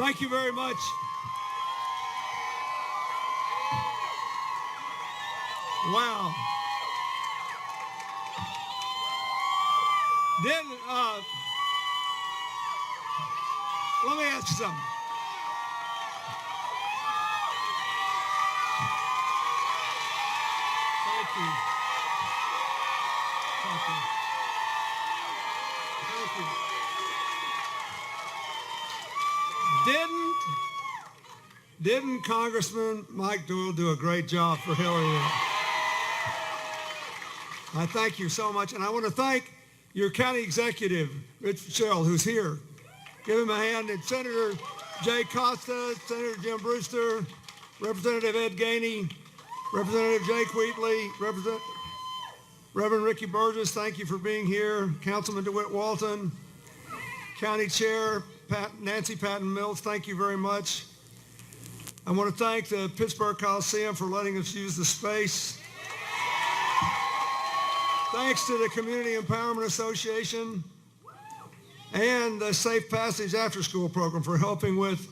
Thank you very much. Wow. Then, let me ask you something. Thank you. Thank you. Thank you. Didn't Congressman Mike Doyle do a great job for Hillary? I thank you so much, and I want to thank your county executive, Rich Fitzgerald, who's here. Give him a hand. And Senator Jay Costa, Senator Jim Brewster, Representative Ed Gainey, Representative Jake Wheatley, Reverend Ricky Burgess, thank you for being here. Councilman DeWitt Walton, County Chair Nancy Patton Mills, thank you very much. I want to thank the Pittsburgh Coliseum for letting us use the space. Thanks to the Community Empowerment Association and the Safe Passage After School Program for helping with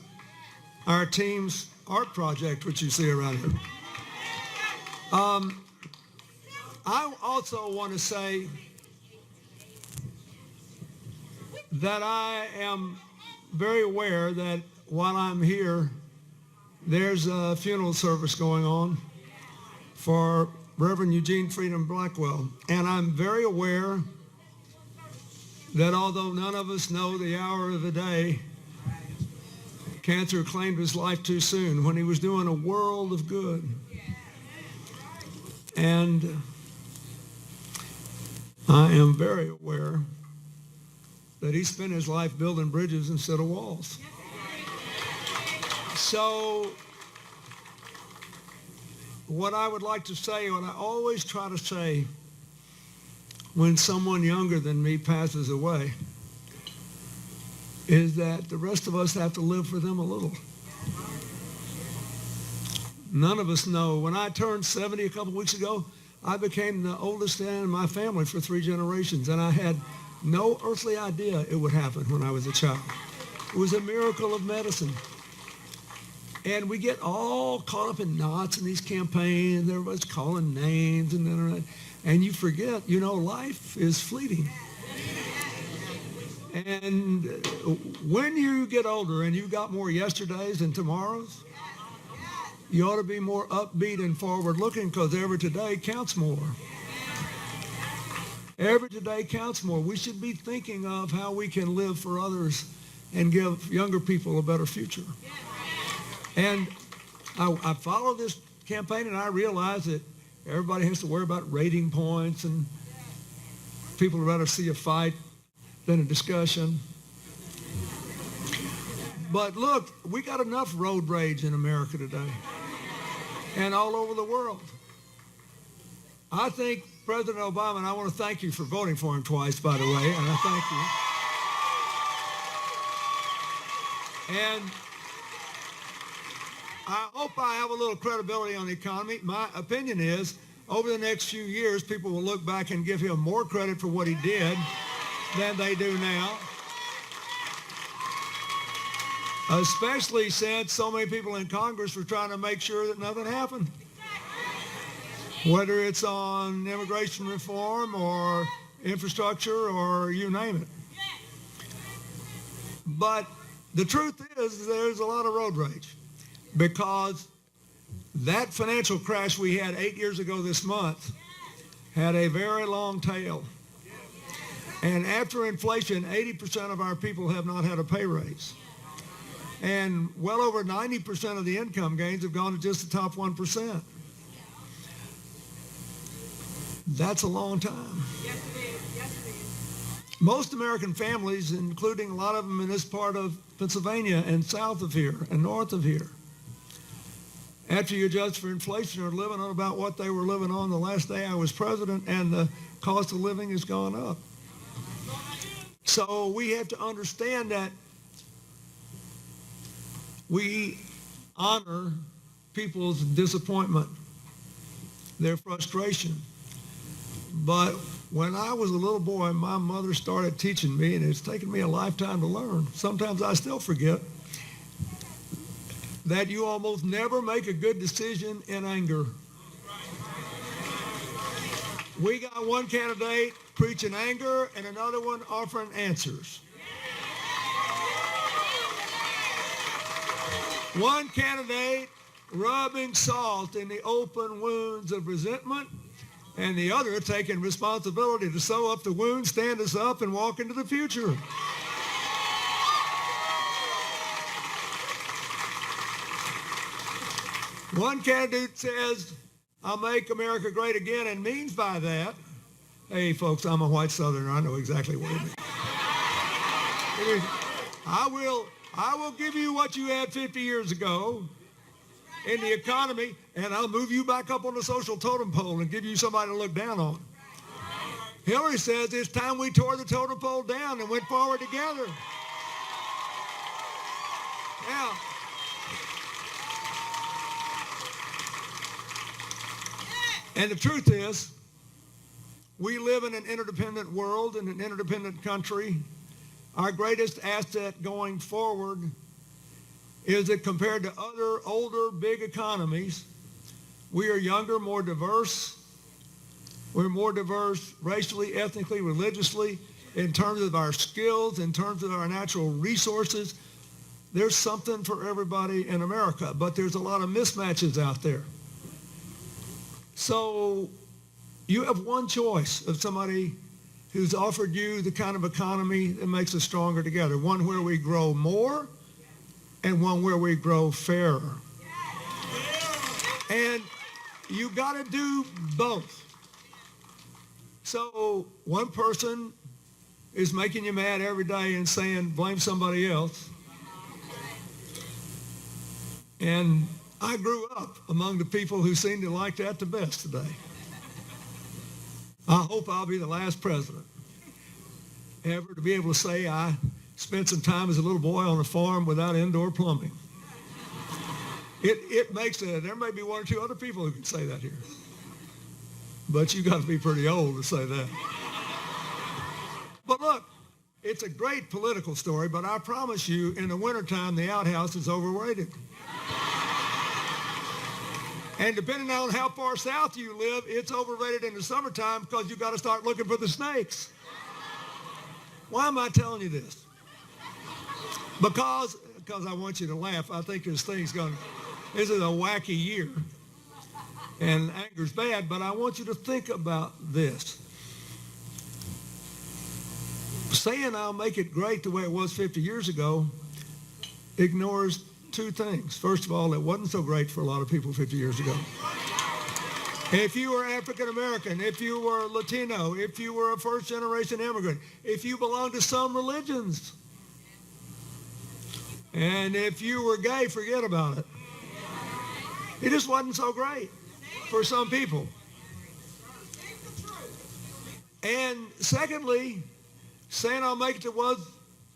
our team's art project, which you see around here. I also want to say that I am very aware that while I'm here, there's a funeral service going on for Reverend Eugene Freedom Blackwell. And I'm very aware that although none of us know the hour of the day, cancer claimed his life too soon when he was doing a world of good. And I am very aware that he spent his life building bridges instead of walls. So what I would like to say, what I always try to say when someone younger than me passes away, is that the rest of us have to live for them a little. None of us know. When I turned 70 a couple weeks ago, I became the oldest man in my family for 3 generations, and I had no earthly idea it would happen when I was a child. It was a miracle of medicine. And we get all caught up in knots in these campaigns. Everybody's calling names, and you forget, life is fleeting. And when you get older and you've got more yesterdays than tomorrows, you ought to be more upbeat and forward-looking, because every today counts more. Every today counts more. We should be thinking of how we can live for others and give younger people a better future. And I follow this campaign, and I realize that everybody has to worry about rating points, and people would rather see a fight than a discussion. But look, we got enough road rage in America today and all over the world. I think President Obama, and I want to thank you for voting for him twice, by the way, and I thank you. And I hope I have a little credibility on the economy. My opinion is, over the next few years, people will look back and give him more credit for what he did than they do now. Especially since so many people in Congress were trying to make sure that nothing happened. Whether it's on immigration reform or infrastructure or you name it. But the truth is, there's a lot of road rage, because that financial crash we had 8 years ago this month had a very long tail. And after inflation, 80% of our people have not had a pay raise. And well over 90% of the income gains have gone to just the top 1%. That's a long time. Yes, it is. Yes, it is. Most American families, including a lot of them in this part of Pennsylvania and south of here and north of here, after you adjust for inflation, are living on about what they were living on the last day I was president, and the cost of living has gone up. So we have to understand that we honor people's disappointment, their frustration. But when I was a little boy, my mother started teaching me, and it's taken me a lifetime to learn. Sometimes I still forget. that you almost never make a good decision in anger. We got one candidate preaching anger and another one offering answers. One candidate rubbing salt in the open wounds of resentment, and the other taking responsibility to sew up the wounds, stand us up, and walk into the future. One candidate says, "I'll make America great again," and means by that, hey folks, I'm a white Southerner, I know exactly what it means. I will give you what you had 50 years ago in the economy, and I'll move you back up on the social totem pole and give you somebody to look down on. Hillary says it's time we tore the totem pole down and went forward together. Now, and the truth is, we live in an interdependent world, in an interdependent country. Our greatest asset going forward is that compared to other older big economies, we are younger, more diverse. We're more diverse racially, ethnically, religiously, in terms of our skills, in terms of our natural resources. There's something for everybody in America, but there's a lot of mismatches out there. So you have one choice of somebody who's offered you the kind of economy that makes us stronger together, one where we grow more and one where we grow fairer. And you got to do both. So one person is making you mad every day and saying, blame somebody else. And I grew up among the people who seem to like that the best today. I hope I'll be the last president ever to be able to say I spent some time as a little boy on a farm without indoor plumbing. It makes it, there may be one or two other people who can say that here. But you got to be pretty old to say that. But look, it's a great political story, but I promise you, in the wintertime, the outhouse is overrated. And depending on how far south you live, it's overrated in the summertime because you got to start looking for the snakes. Why am I telling you this? Because I want you to laugh. I think this is a wacky year. And anger's bad, but I want you to think about this. Saying I'll make it great the way it was 50 years ago ignores two things. First of all, it wasn't so great for a lot of people 50 years ago. If you were African American, if you were Latino, if you were a first generation immigrant, if you belonged to some religions, and if you were gay, forget about it. It just wasn't so great for some people. And secondly, saying I'll make it to was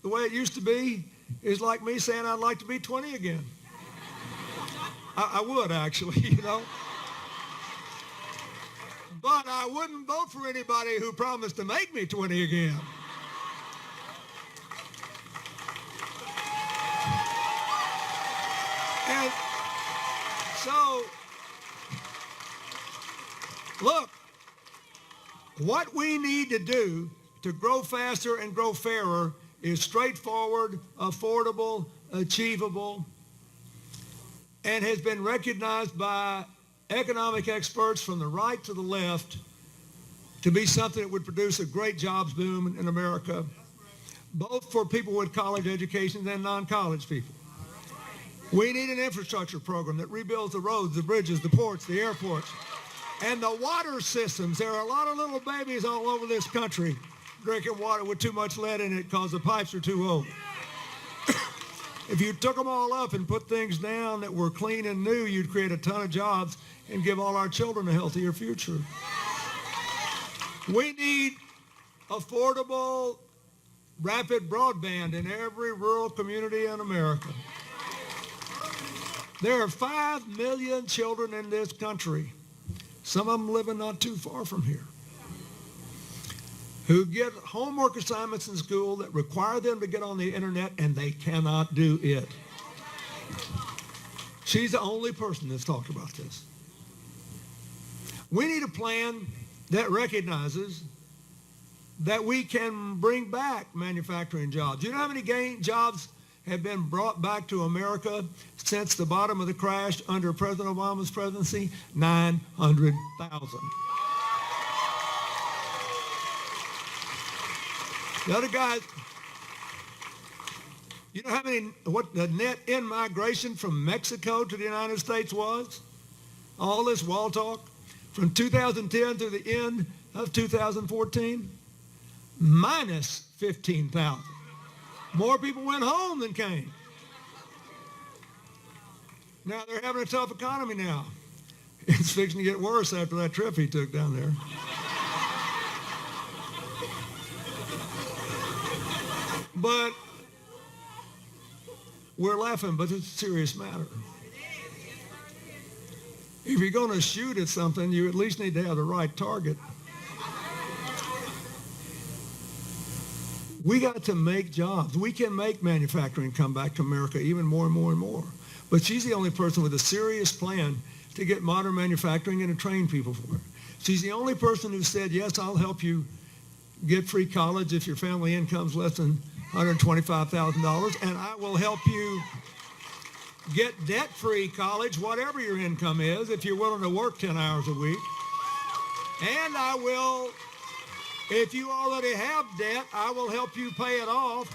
the way it used to be is like me saying I'd like to be 20 again. I would actually, you know. But I wouldn't vote for anybody who promised to make me 20 again. And so, look, what we need to do to grow faster and grow fairer is straightforward, affordable, achievable, and has been recognized by economic experts from the right to the left to be something that would produce a great jobs boom in America, both for people with college educations and non-college people. We need an infrastructure program that rebuilds the roads, the bridges, the ports, the airports, and the water systems. There are a lot of little babies all over this country drinking water with too much lead in it because the pipes are too old. If you took them all up and put things down that were clean and new, you'd create a ton of jobs and give all our children a healthier future. We need affordable, rapid broadband in every rural community in America. There are 5 million children in this country, some of them living not too far from here, who get homework assignments in school that require them to get on the internet, and they cannot do it. She's the only person that's talked about this. We need a plan that recognizes that we can bring back manufacturing jobs. You know how many jobs have been brought back to America since the bottom of the crash under President Obama's presidency? 900,000. The other guys, you know what the net in-migration from Mexico to the United States was? All this wall talk from 2010 to the end of 2014? Minus 15,000. More people went home than came. Now they're having a tough economy now. It's fixing to get worse after that trip he took down there. But we're laughing, but it's a serious matter. If you're going to shoot at something, you at least need to have the right target. We got to make jobs. We can make manufacturing come back to America even more and more and more. But she's the only person with a serious plan to get modern manufacturing and to train people for it. She's the only person who said, yes, I'll help you get free college if your family income's less than $125,000, and I will help you get debt-free college, whatever your income is, if you're willing to work 10 hours a week. And I will, if you already have debt, I will help you pay it off.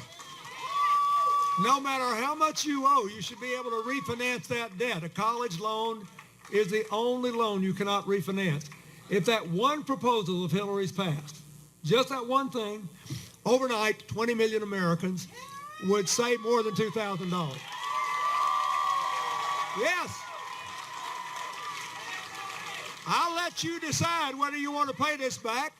No matter how much you owe, you should be able to refinance that debt. A college loan is the only loan you cannot refinance. If that one proposal of Hillary's passed, just that one thing, overnight, 20 million Americans would save more than $2,000. Yes. I'll let you decide whether you want to pay this back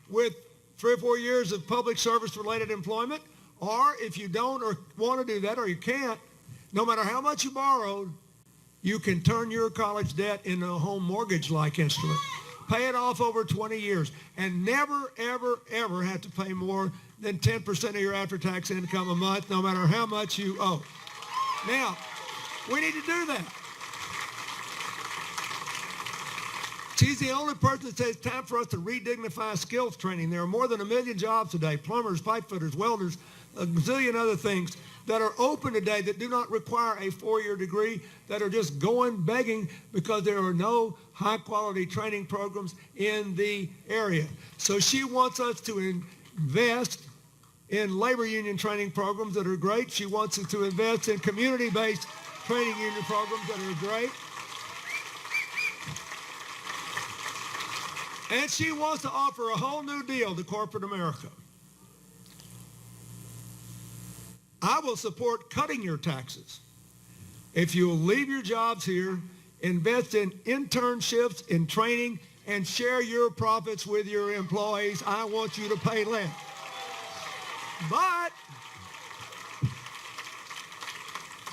with 3 or 4 years of public service-related employment, or if you don't or want to do that or you can't, no matter how much you borrowed, you can turn your college debt into a home mortgage-like instrument. Pay it off over 20 years and never, ever, ever have to pay more than 10% of your after-tax income a month, no matter how much you owe. Now, we need to do that. She's the only person that says it's time for us to redignify skills training. There are more than 1 million jobs today, plumbers, pipe fitters, welders, a gazillion other things that are open today that do not require a 4-year degree, that are just going begging because there are no high-quality training programs in the area. So she wants us to invest in labor union training programs that are great. She wants us to invest in community-based training union programs that are great. And she wants to offer a whole new deal to corporate America. I will support cutting your taxes. If you'll leave your jobs here, invest in internships, in training, and share your profits with your employees, I want you to pay less. But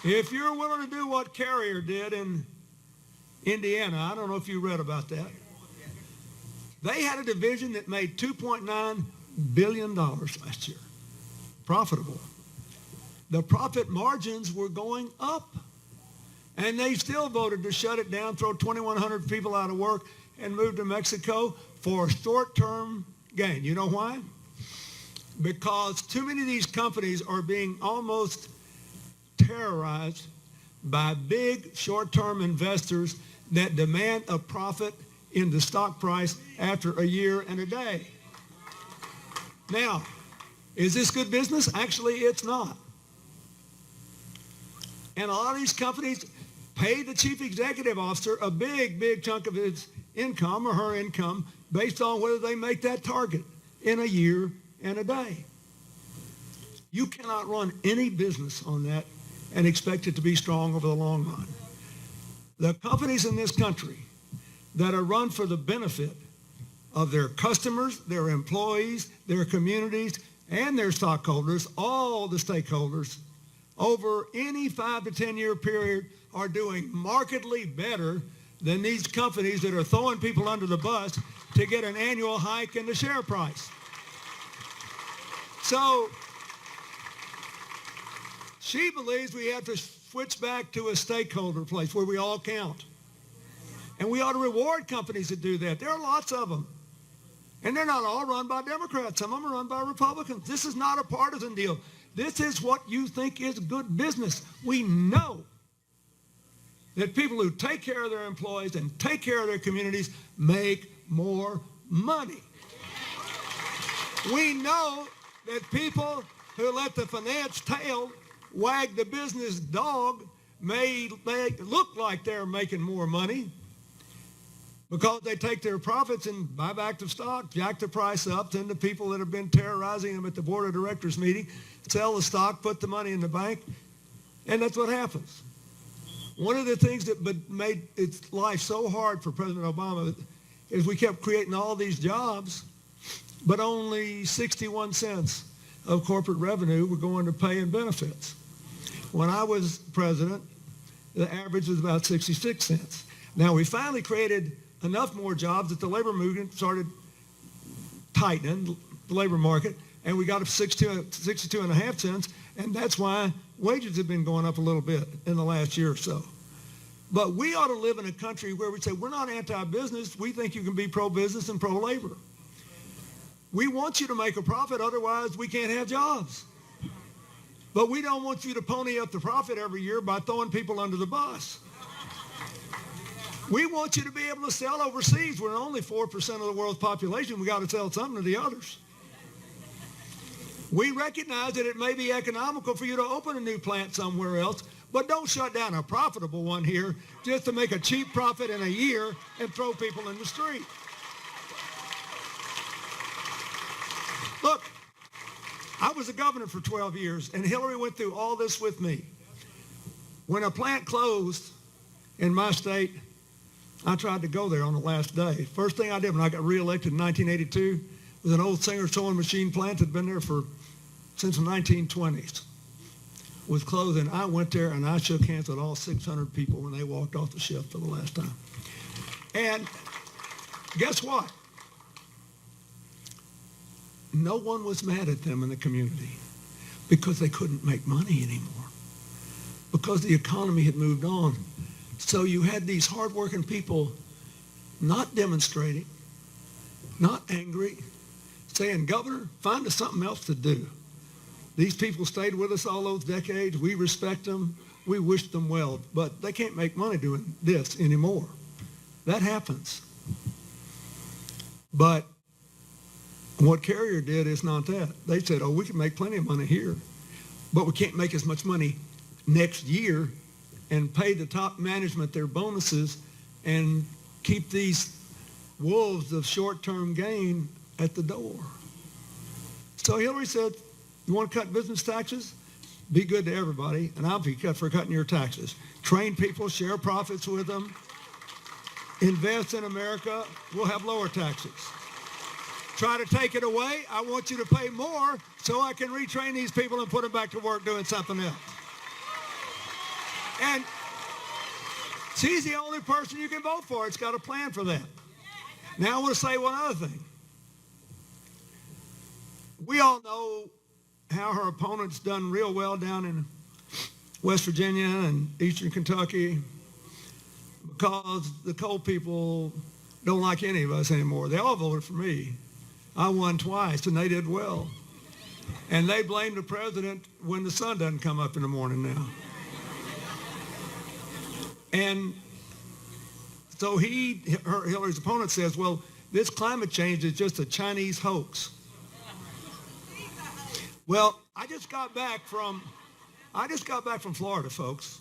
if you're willing to do what Carrier did in Indiana, I don't know if you read about that. They had a division that made $2.9 billion last year. Profitable. The profit margins were going up. And they still voted to shut it down, throw 2,100 people out of work, and move to Mexico for short-term gain. You know why? Because too many of these companies are being almost terrorized by big short-term investors that demand a profit in the stock price after a year and a day. Now, is this good business? Actually, it's not. And a lot of these companies pay the chief executive officer a big, big chunk of his income or her income based on whether they make that target in a year and a day. You cannot run any business on that and expect it to be strong over the long run. The companies in this country that are run for the benefit of their customers, their employees, their communities, and their stockholders, all the stakeholders, over any 5 to 10 year period are doing markedly better than these companies that are throwing people under the bus to get an annual hike in the share price. So She believes we have to switch back to a stakeholder place where we all count. And we ought to reward companies that do that. There are lots of them. And they're not all run by Democrats. Some of them are run by Republicans. This is not a partisan deal. This is what you think is good business. We know that people who take care of their employees and take care of their communities make more money. We know that people who let the finance tail wag the business dog may look like they're making more money because they take their profits and buy back the stock, jack the price up, send the people that have been terrorizing them at the board of directors meeting, sell the stock, put the money in the bank, and that's what happens. One of the things that made its life so hard for President Obama is we kept creating all these jobs, but only 61 cents of corporate revenue were going to pay and benefits. When I was president, the average was about 66 cents. Now, we finally created enough more jobs that the labor movement started tightening the labor market, and we got up 62.5 cents, and that's why wages have been going up a little bit in the last year or so. But we ought to live in a country where we say, we're not anti-business. We think you can be pro-business and pro-labor. We want you to make a profit, otherwise we can't have jobs. But we don't want you to pony up the profit every year by throwing people under the bus. We want you to be able to sell overseas. We're only 4% of the world's population. We got to sell something to the others. We recognize that it may be economical for you to open a new plant somewhere else, but don't shut down a profitable one here just to make a cheap profit in a year and throw people in the street. Look, I was a governor for 12 years, and Hillary went through all this with me. When a plant closed in my state, I tried to go there on the last day. First thing I did when I got reelected in 1982 was an old Singer sewing machine plant that had been there since the 1920s. Was closing. I went there and I shook hands with all 600 people when they walked off the shift for the last time. And guess what? No one was mad at them in the community because they couldn't make money anymore, because the economy had moved on. So you had these hardworking people not demonstrating, not angry, saying, Governor, find us something else to do. These people stayed with us all those decades. We respect them. We wish them well. But they can't make money doing this anymore. That happens. But what Carrier did is not that. They said, oh, we can make plenty of money here, but we can't make as much money next year and pay the top management their bonuses and keep these wolves of short-term gain at the door. So Hillary said, you want to cut business taxes? Be good to everybody, and I'll be cut for cutting your taxes. Train people, share profits with them, invest in America, we'll have lower taxes. Try to take it away, I want you to pay more so I can retrain these people and put them back to work doing something else. And she's the only person you can vote for. It's got a plan for that. Now I want to say one other thing. We all know how her opponent's done real well down in West Virginia and Eastern Kentucky because the coal people don't like any of us anymore. They all voted for me. I won twice, and they did well. And they blame the president when the sun doesn't come up in the morning now. And so Hillary's opponent says, well, this climate change is just a Chinese hoax. Well, I just got back from Florida, folks.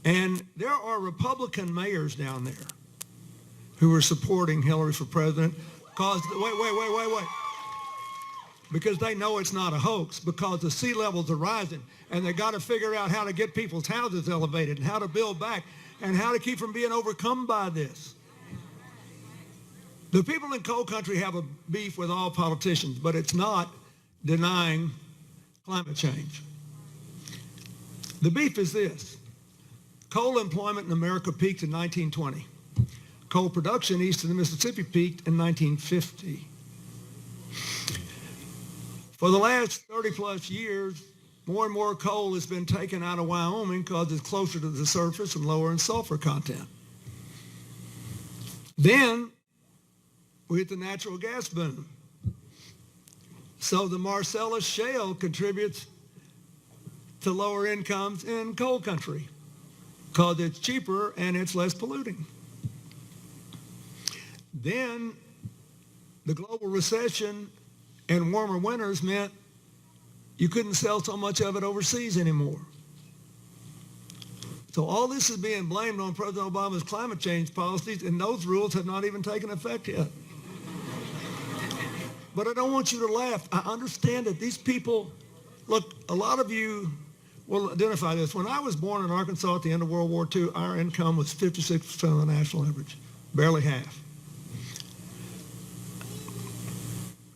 And there are Republican mayors down there who are supporting Hillary for president because, wait. Because they know it's not a hoax, because the sea levels are rising and they got to figure out how to get people's houses elevated and how to build back and how to keep from being overcome by this. The people in coal country have a beef with all politicians, but it's not denying climate change. The beef is this. Coal employment in America peaked in 1920. Coal production east of the Mississippi peaked in 1950. For the last 30 plus years, more and more coal has been taken out of Wyoming because it's closer to the surface and lower in sulfur content. Then we hit the natural gas boom. So the Marcellus Shale contributes to lower incomes in coal country because it's cheaper and it's less polluting. Then the global recession and warmer winters meant you couldn't sell so much of it overseas anymore. So all this is being blamed on President Obama's climate change policies, and those rules have not even taken effect yet. But I don't want you to laugh. I understand that these people, look, a lot of you will identify this. When I was born in Arkansas at the end of World War II, our income was 56% of the national average, barely half.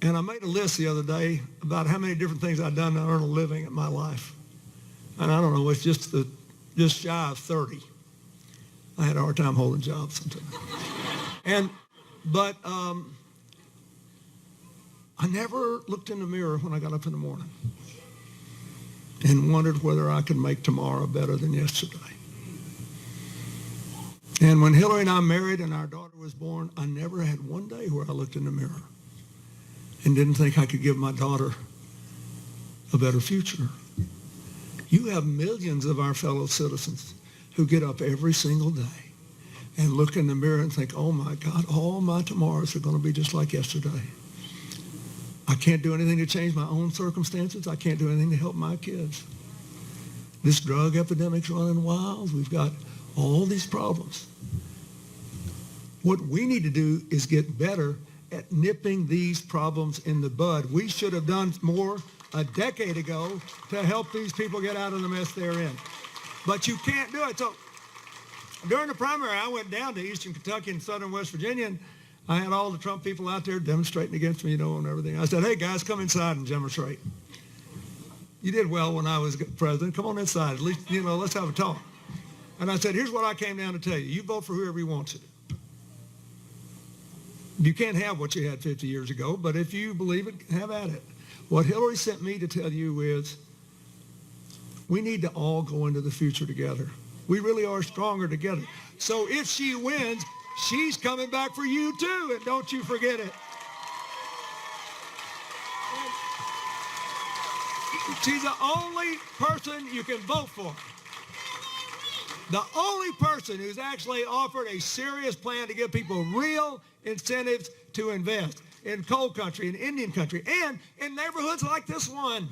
And I made a list the other day about how many different things I'd done to earn a living in my life. And I don't know, it's just shy of 30. I had a hard time holding jobs sometimes. But I never looked in the mirror when I got up in the morning and wondered whether I could make tomorrow better than yesterday. And when Hillary and I married and our daughter was born, I never had one day where I looked in the mirror and didn't think I could give my daughter a better future. You have millions of our fellow citizens who get up every single day and look in the mirror and think, oh my God, all my tomorrows are going to be just like yesterday. I can't do anything to change my own circumstances. I can't do anything to help my kids. This drug epidemic's running wild. We've got all these problems. What we need to do is get better at nipping these problems in the bud. We should have done more a decade ago to help these people get out of the mess they're in. But you can't do it. So during the primary, I went down to eastern Kentucky and southern West Virginia, and I had all the Trump people out there demonstrating against me, and everything. I said, hey, guys, come inside and demonstrate. You did well when I was president. Come on inside. At least, let's have a talk. And I said, here's what I came down to tell you. You vote for whoever you want to. You can't have what you had 50 years ago, but if you believe it, have at it. What Hillary sent me to tell you is we need to all go into the future together. We really are stronger together. So if she wins, she's coming back for you too, and don't you forget it. She's the only person you can vote for. The only person who's actually offered a serious plan to give people real incentives to invest in coal country, in Indian country, and in neighborhoods like this one.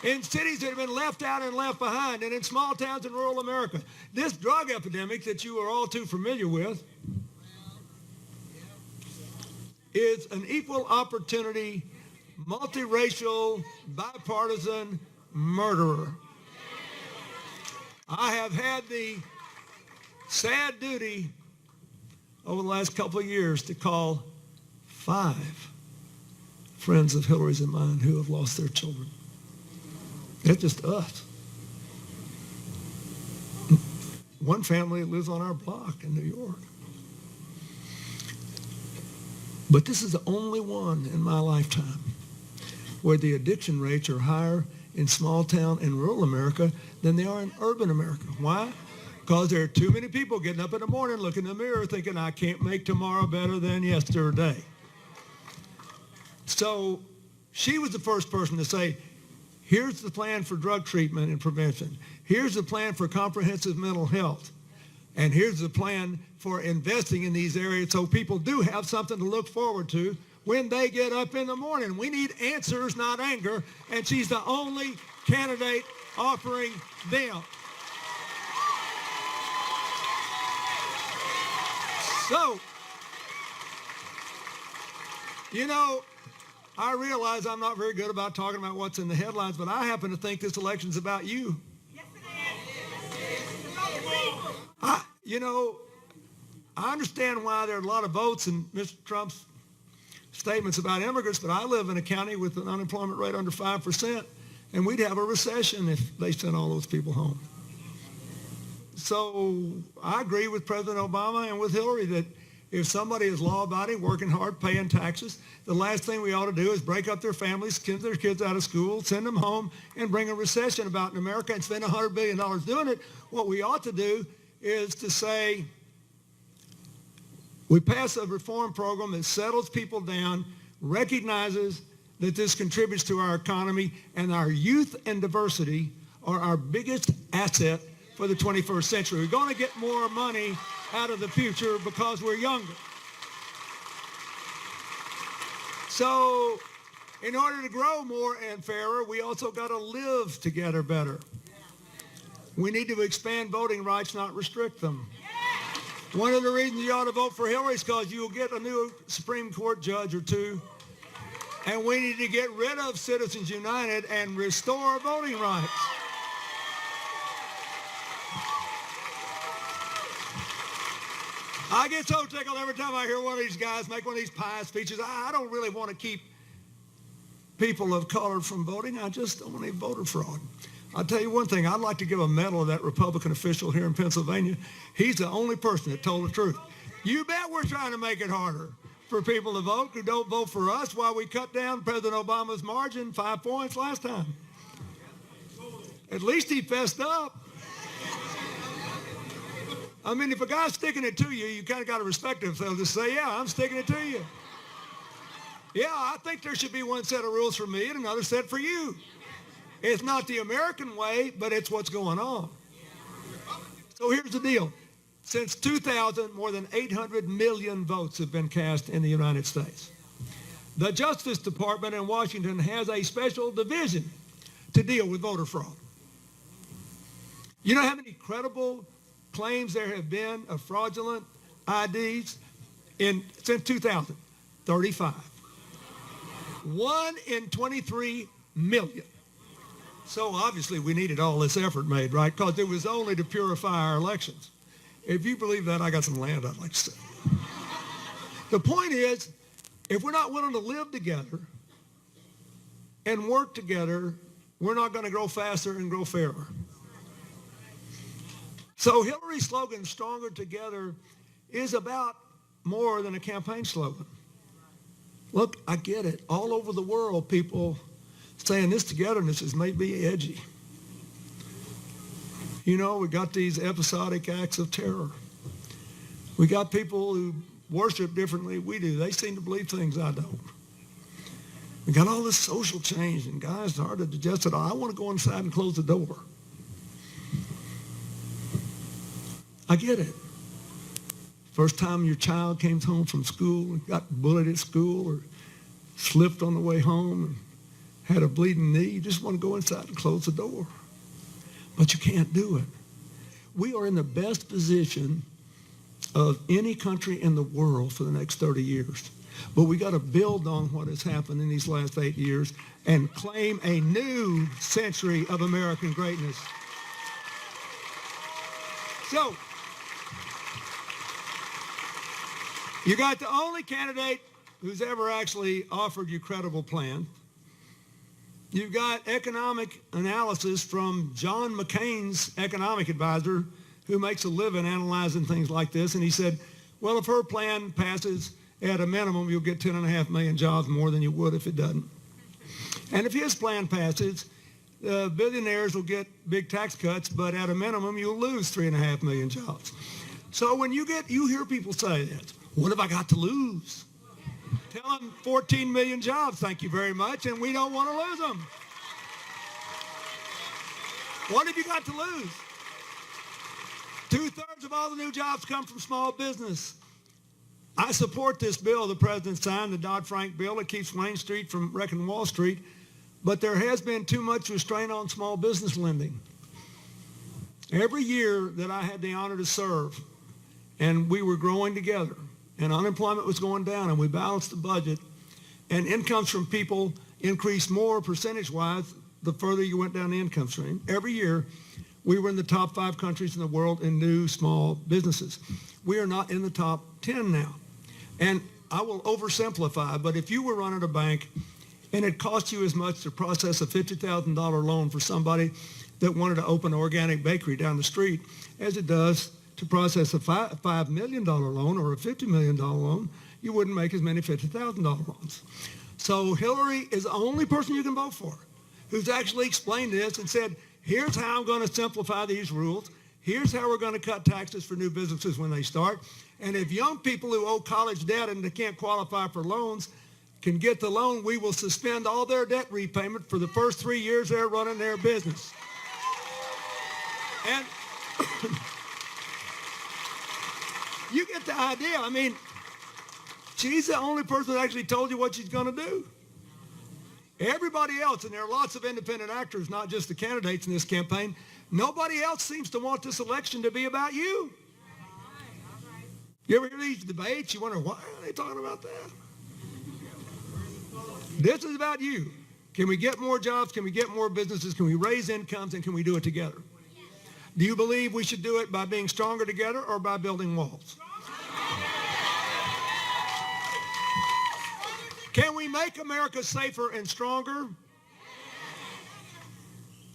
In cities that have been left out and left behind, and in small towns in rural America. This drug epidemic that you are all too familiar with is an equal opportunity, multiracial, bipartisan murderer. I have had the sad duty over the last couple of years to call 5 friends of Hillary's and mine who have lost their children. It's just us. One family lives on our block in New York. But this is the only one in my lifetime where the addiction rates are higher in small town and rural America than they are in urban America. Why? Because there are too many people getting up in the morning, looking in the mirror, thinking, I can't make tomorrow better than yesterday. So she was the first person to say, here's the plan for drug treatment and prevention. Here's the plan for comprehensive mental health. And here's the plan for investing in these areas so people do have something to look forward to when they get up in the morning. We need answers, not anger. And she's the only candidate offering them. So, I realize I'm not very good about talking about what's in the headlines, but I happen to think this election's about you. Yes, it is. It's about the people. I understand why there are a lot of votes in Mr. Trump's statements about immigrants, but I live in a county with an unemployment rate under 5%, and we'd have a recession if they sent all those people home. So I agree with President Obama and with Hillary that If somebody is law-abiding, working hard, paying taxes, the last thing we ought to do is break up their families, send their kids out of school, send them home, and bring a recession about in America and spend $100 billion doing it. What we ought to do is to say, we pass a reform program that settles people down, recognizes that this contributes to our economy, and our youth and diversity are our biggest asset for the 21st century. We're going to get more money out of the future because we're younger. So in order to grow more and fairer, we also got to live together better. We need to expand voting rights, not restrict them. One of the reasons you ought to vote for Hillary is because you'll get a new Supreme Court judge or two. And we need to get rid of Citizens United and restore voting rights. I get so tickled every time I hear one of these guys make one of these pie speeches. I don't really want to keep people of color from voting. I just don't want any voter fraud. I'll tell you one thing. I'd like to give a medal to that Republican official here in Pennsylvania. He's the only person that told the truth. You bet we're trying to make it harder for people to vote who don't vote for us while we cut down President Obama's margin 5 points last time. At least he fessed up. I mean, if a guy's sticking it to you, you kind of got to respect him. So just say, yeah, I'm sticking it to you. Yeah, I think there should be one set of rules for me and another set for you. It's not the American way, but it's what's going on. So here's the deal. Since 2000, more than 800 million votes have been cast in the United States. The Justice Department in Washington has a special division to deal with voter fraud. You know how many credible claims there have been of fraudulent IDs since 2000? 35. 1 in 23 million. So obviously we needed all this effort made, right? Because it was only to purify our elections. If you believe that, I got some land I'd like to say. The point is, if we're not willing to live together and work together, we're not going to grow faster and grow fairer. So Hillary's slogan, Stronger Together, is about more than a campaign slogan. Look, I get it. All over the world, people saying this togetherness is maybe edgy. You know, we got these episodic acts of terror. We got people who worship differently than we do. They seem to believe things I don't. We got all this social change, and guys, it's hard to digest it all. I want to go inside and close the door. I get it. First time your child came home from school and got bullied at school or slipped on the way home and had a bleeding knee, you just want to go inside and close the door. But you can't do it. We are in the best position of any country in the world for the next 30 years. But we got to build on what has happened in these last 8 years and claim a new century of American greatness. So, you got the only candidate who's ever actually offered you credible plan. You've got economic analysis from John McCain's economic advisor, who makes a living analyzing things like this. And he said, well, if her plan passes, at a minimum, you'll get 10.5 million jobs more than you would if it doesn't. And if his plan passes, billionaires will get big tax cuts, but at a minimum, you'll lose 3.5 million jobs. So when you hear people say that, what have I got to lose? Tell them 14 million jobs, thank you very much, and we don't want to lose them. What have you got to lose? 2/3 of all the new jobs come from small business. I support this bill the president signed, the Dodd-Frank bill. It keeps Wayne Street from wrecking Wall Street. But there has been too much restraint on small business lending. Every year that I had the honor to serve, and we were growing together, and unemployment was going down, and we balanced the budget, and incomes from people increased more percentage-wise the further you went down the income stream. Every year, we were in the top 5 countries in the world in new small businesses. We are not in the top 10 now. And I will oversimplify, but if you were running a bank and it cost you as much to process a $50,000 loan for somebody that wanted to open an organic bakery down the street as it does to process a $5 million loan or a $50 million loan, you wouldn't make as many $50,000 loans. So Hillary is the only person you can vote for who's actually explained this and said, here's how I'm going to simplify these rules. Here's how we're going to cut taxes for new businesses when they start. And if young people who owe college debt and they can't qualify for loans can get the loan, we will suspend all their debt repayment for the first 3 years they're running their business. And you get the idea. I mean, she's the only person that actually told you what she's going to do. Everybody else, and there are lots of independent actors, not just the candidates in this campaign, nobody else seems to want this election to be about you. You ever hear these debates? You wonder, why are they talking about that? This is about you. Can we get more jobs? Can we get more businesses? Can we raise incomes? And can we do it together? Do you believe we should do it by being stronger together or by building walls? Can we make America safer and stronger?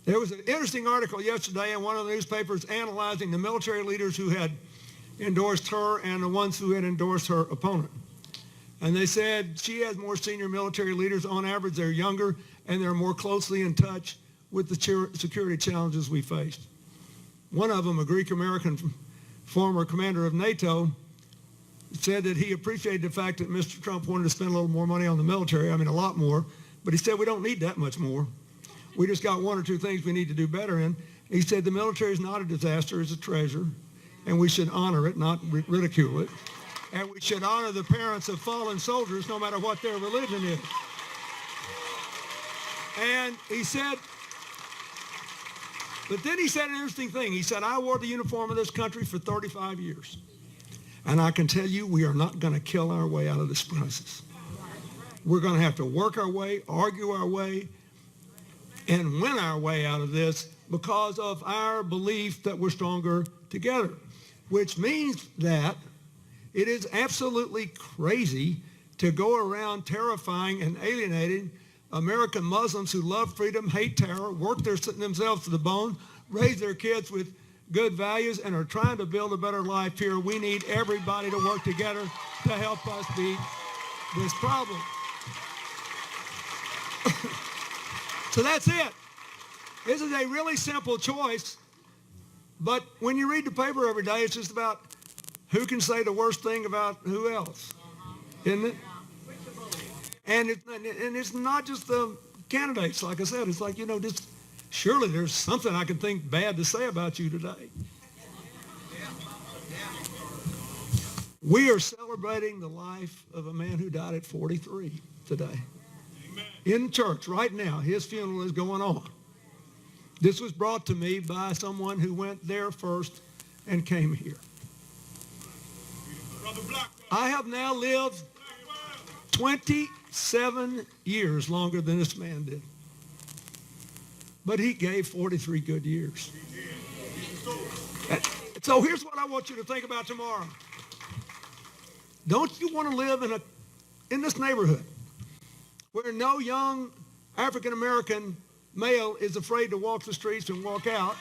There was an interesting article yesterday in one of the newspapers analyzing the military leaders who had endorsed her and the ones who had endorsed her opponent. And they said she has more senior military leaders. On average, they're younger and they're more closely in touch with the security challenges we faced. One of them, a Greek-American former commander of NATO, said that he appreciated the fact that Mr. Trump wanted to spend a little more money on the military, I mean a lot more, but he said we don't need that much more. We just got one or two things we need to do better in. He said the military is not a disaster, it's a treasure, and we should honor it, not ridicule it. And we should honor the parents of fallen soldiers no matter what their religion is. And he said, but then he said an interesting thing. He said, I wore the uniform of this country for 35 years. And I can tell you, we are not going to kill our way out of this crisis. We're going to have to work our way, argue our way, and win our way out of this because of our belief that we're stronger together, which means that it is absolutely crazy to go around terrifying and alienating American Muslims who love freedom, hate terror, work themselves to the bone, raise their kids with good values, and are trying to build a better life here. We need everybody to work together to help us beat this problem. So that's it. This is a really simple choice, but when you read the paper every day, it's just about who can say the worst thing about who else, isn't it? And it's not just the candidates, like I said. It's like, just surely there's something I can think bad to say about you today. We are celebrating the life of a man who died at 43 today. Amen. In church right now. His funeral is going on. This was brought to me by someone who went there first and came here. I have now lived 27 years longer than this man did. But he gave 43 good years. So here's what I want you to think about tomorrow. Don't you want to live in this neighborhood where no young African-American male is afraid to walk the streets and walk out?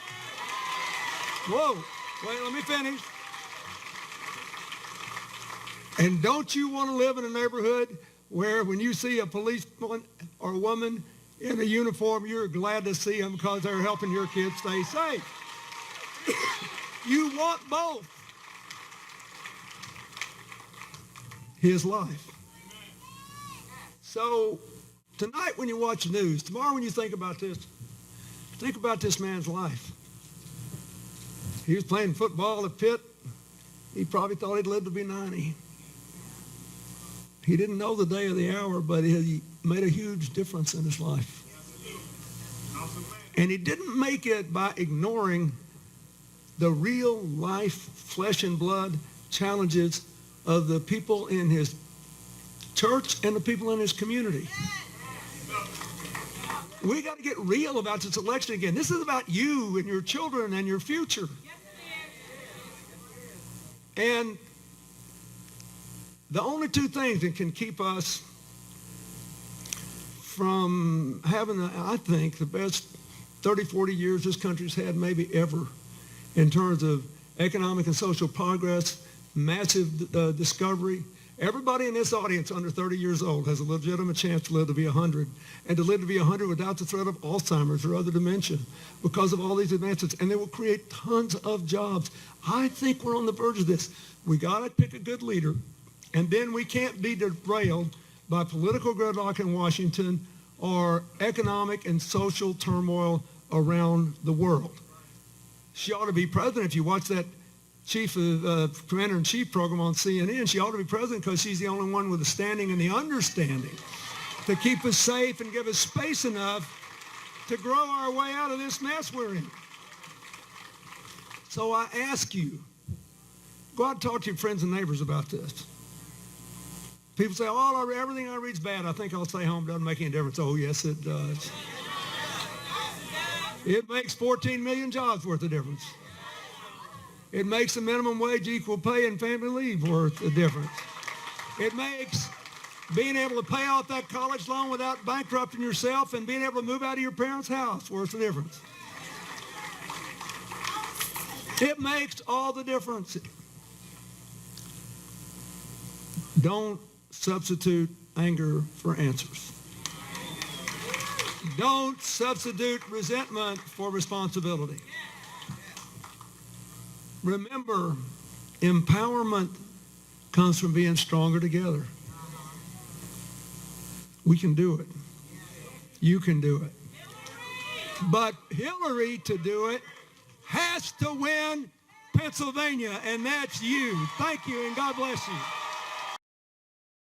Whoa, wait, let me finish. And don't you want to live in a neighborhood where when you see a policeman or a woman in a uniform, you're glad to see them because they're helping your kids stay safe? You want both. His life. So tonight when you watch the news, tomorrow when you think about this man's life. He was playing football at Pitt. He probably thought he'd live to be 90. He didn't know the day or the hour, but he made a huge difference in his life. And he didn't make it by ignoring the real life, flesh and blood challenges of the people in his church and the people in his community. We got to get real about this election again. This is about you and your children and your future. And the only two things that can keep us from having, I think, the best 30, 40 years this country's had maybe ever in terms of economic and social progress, massive discovery. Everybody in this audience under 30 years old has a legitimate chance to live to be 100, and to live to be 100 without the threat of Alzheimer's or other dementia because of all these advances, and they will create tons of jobs. I think we're on the verge of this. We got to pick a good leader, and then we can't be derailed by political gridlock in Washington or economic and social turmoil around the world. She ought to be president. If you watch that Commander-in-Chief program on CNN, she ought to be president because she's the only one with the standing and the understanding to keep us safe and give us space enough to grow our way out of this mess we're in. So I ask you, go out and talk to your friends and neighbors about this. People say, oh, everything I read's bad. I think I'll stay home. Doesn't make any difference. Oh, yes, it does. It makes 14 million jobs worth of difference. It makes the minimum wage, equal pay, and family leave worth a difference. It makes being able to pay off that college loan without bankrupting yourself and being able to move out of your parents' house worth a difference. It makes all the difference. Don't substitute anger for answers. Don't substitute resentment for responsibility. Remember, empowerment comes from being stronger together. We can do it. You can do it. But Hillary, to do it, has to win Pennsylvania, and that's you. Thank you, and God bless you.